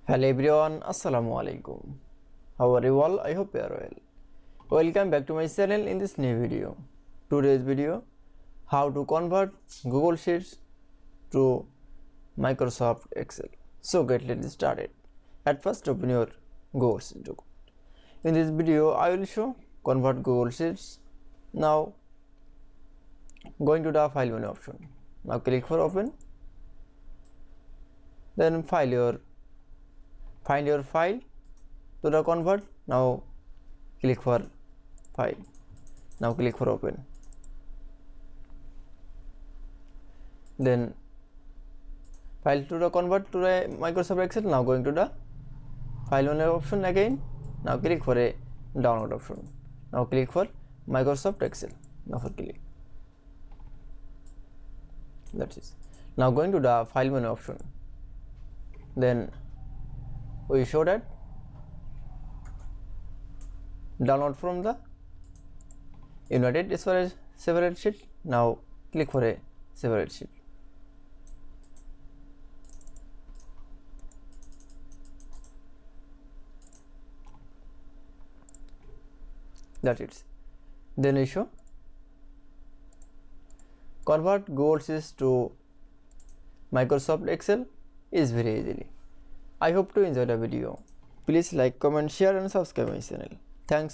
Hello everyone, Assalamu alaikum. How are you all? I hope you are well. Welcome back to my channel in this new video. Today's video, how to convert Google Sheets to Microsoft Excel. So let's started. At first open your Google Sheets document. In this video, I will show convert Google Sheets. Now going to the file menu option. Now click for open. Then find your file to the convert. Now click for file. Now click for open. Then file to the convert to the Microsoft Excel. Now going to the file menu option again. Now click for a download option. Now click for Microsoft Excel. Now for click. That's it. Now going to the file menu option. Then we show that download from the United separate sheet. Now click for a separate sheet. That's it. Then we show convert Google Sheets to Microsoft Excel is very easily. I hope to enjoy the video. Please like, comment, share and subscribe my channel. Thanks for